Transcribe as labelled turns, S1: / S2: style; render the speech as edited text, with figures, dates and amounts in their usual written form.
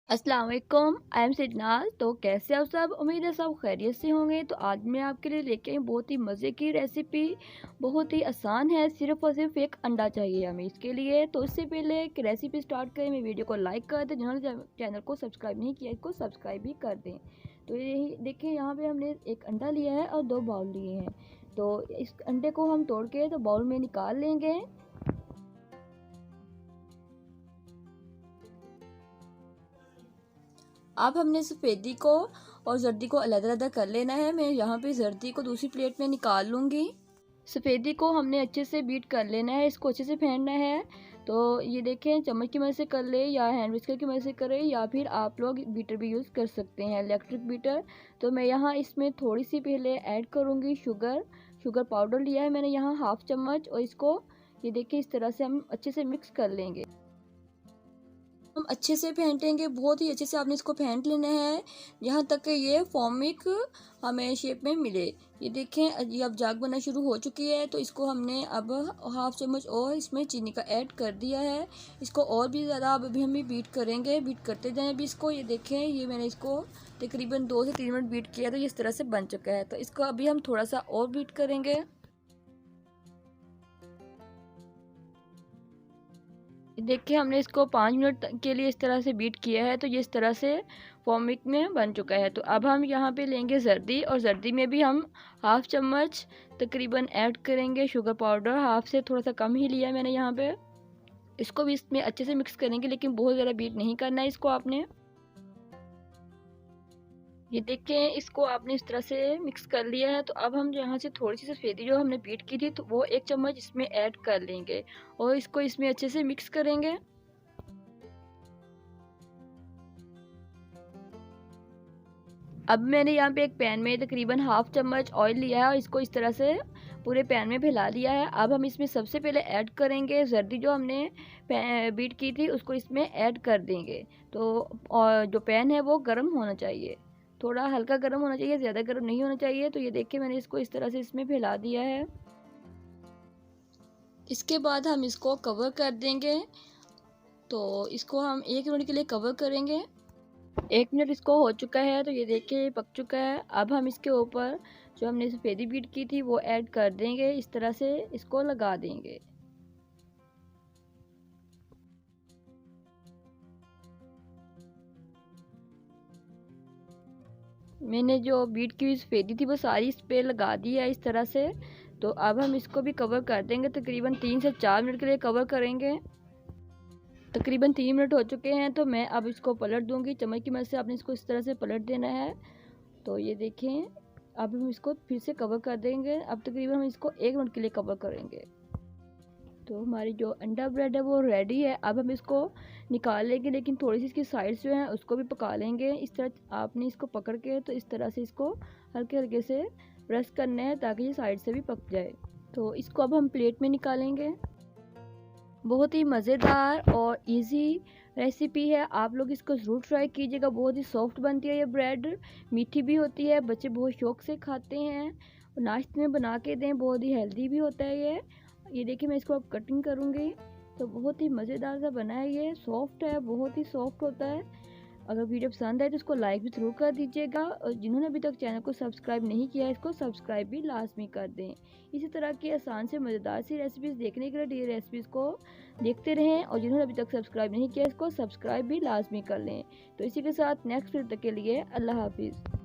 S1: अस्सलाम वालेकुम, I am Sidnaaz. तो कैसे आप सब? उम्मीद है सब खैरियत से होंगे। तो आज मैं आपके लिए लेके आई बहुत ही मज़े की रेसिपी। बहुत ही आसान है, सिर्फ और सिर्फ एक अंडा चाहिए हमें इसके लिए। तो इससे पहले कि रेसिपी स्टार्ट करें, मैं वीडियो को लाइक कर दें, जिन्होंने चैनल को सब्सक्राइब नहीं किया इसको सब्सक्राइब भी कर दें। तो यही देखिए, यहाँ पे हमने एक अंडा लिया है और 2 बाउल लिए हैं। तो इस अंडे को हम तोड़ के तो बाउल में निकाल लेंगे। अब हमने सफ़ेदी को और जर्दी को अलग-अलग कर लेना है। मैं यहाँ पे जर्दी को दूसरी प्लेट में निकाल लूँगी। सफ़ेदी को हमने अच्छे से बीट कर लेना है, इसको अच्छे से फेंटना है। तो ये देखें, चम्मच की मदद से कर ले या हैंड विस्कर की मदद से करें, या फिर आप लोग बीटर भी यूज़ कर सकते हैं, इलेक्ट्रिक बीटर। तो मैं यहाँ इसमें थोड़ी सी पहले ऐड करूँगी शुगर पाउडर लिया है मैंने यहाँ हाफ़ चम्मच, और इसको ये देखिए इस तरह से हम अच्छे से मिक्स कर लेंगे। हम अच्छे से फेंटेंगे, बहुत ही अच्छे से आपने इसको फेंट लेना है, यहाँ तक कि ये फॉर्मिक हमें शेप में मिले। ये देखें, ये अब जाग बनना शुरू हो चुकी है। तो इसको हमने अब हाफ़ चम्मच और इसमें चीनी का ऐड कर दिया है। इसको और भी ज़्यादा अब अभी हम बीट करेंगे, बीट करते जाएं अभी इसको। ये देखें, ये मैंने इसको तकरीबन 2 से 3 मिनट बीट किया, तो ये इस तरह से बन चुका है। तो इसको अभी हम थोड़ा सा और बीट करेंगे। देखिए, हमने इसको 5 मिनट के लिए इस तरह से बीट किया है, तो ये इस तरह से फॉर्मिक में बन चुका है। तो अब हम यहाँ पे लेंगे जर्दी, और जर्दी में भी हम हाफ़ चम्मच तकरीबन ऐड करेंगे शुगर पाउडर। हाफ़ से थोड़ा सा कम ही लिया है मैंने यहाँ पे। इसको भी इसमें अच्छे से मिक्स करेंगे, लेकिन बहुत ज़्यादा बीट नहीं करना है इसको आपने। ये देखें, इसको आपने इस तरह से मिक्स कर लिया है। तो अब हम यहाँ से थोड़ी सी सफ़ेदी जो हमने बीट की थी, तो वो 1 चम्मच इसमें ऐड कर लेंगे और इसको इसमें अच्छे से मिक्स करेंगे। अब मैंने यहाँ पे एक पैन में तकरीबन हाफ़ चम्मच ऑयल लिया है और इसको इस तरह से पूरे पैन में फैला दिया है। अब हम इसमें सबसे पहले ऐड करेंगे जर्दी जो हमने बीट की थी, उसको इसमें ऐड कर देंगे। तो और जो पैन है वो गर्म होना चाहिए, थोड़ा हल्का गर्म होना चाहिए, ज़्यादा गर्म नहीं होना चाहिए। तो ये देखिए, मैंने इसको इस तरह से इसमें फैला दिया है। इसके बाद हम इसको कवर कर देंगे। तो इसको हम 1 मिनट के लिए कवर करेंगे। 1 मिनट इसको हो चुका है, तो ये देखिए पक चुका है। अब हम इसके ऊपर जो हमने सफ़ेदी बीट की थी वो ऐड कर देंगे, इस तरह से इसको लगा देंगे। मैंने जो बीट की हुई सफ़ेदी थी वो सारी इस पे लगा दी है इस तरह से। तो अब हम इसको भी कवर कर देंगे, तकरीबन 3 से 4 मिनट के लिए कवर करेंगे। तकरीबन 3 मिनट हो चुके हैं, तो मैं अब इसको पलट दूंगी। चम्मच की मदद से आपने इसको इस तरह से पलट देना है। तो ये देखें, अब हम इसको फिर से कवर कर देंगे। अब तकरीबन हम इसको 1 मिनट के लिए कवर करेंगे। तो हमारी जो अंडा ब्रेड है वो रेडी है। अब हम इसको निकाल लेंगे, लेकिन थोड़ी सी इसकी साइड्स जो हैं उसको भी पका लेंगे। इस तरह आपने इसको पकड़ के तो इस तरह से इसको हल्के हल्के से प्रेस करना है, ताकि ये साइड से भी पक जाए। तो इसको अब हम प्लेट में निकालेंगे। बहुत ही मज़ेदार और इजी रेसिपी है, आप लोग इसको ज़रूर ट्राई कीजिएगा। बहुत ही सॉफ्ट बनती है ये ब्रेड, मीठी भी होती है, बच्चे बहुत शौक से खाते हैं। नाश्ते में बना के दें, बहुत ही हेल्दी भी होता है ये देखिए, मैं इसको अब कटिंग करूँगी। तो बहुत ही मज़ेदार सा बना है, ये सॉफ्ट है, बहुत ही सॉफ्ट होता है। अगर वीडियो पसंद आए तो इसको लाइक भी ज़रूर कर दीजिएगा, और जिन्होंने अभी तक चैनल को सब्सक्राइब नहीं किया है इसको सब्सक्राइब भी लाजमी कर दें। इसी तरह की आसान से मज़ेदार सी रेसिपीज़ देखने के लिए रेसिपीज़ को देखते रहें, और जिन्होंने अभी तक सब्सक्राइब नहीं किया इसको सब्सक्राइब भी लाजमी कर लें। तो इसी के साथ नेक्स्ट वीडियो तक के लिए अल्लाह हाफिज़।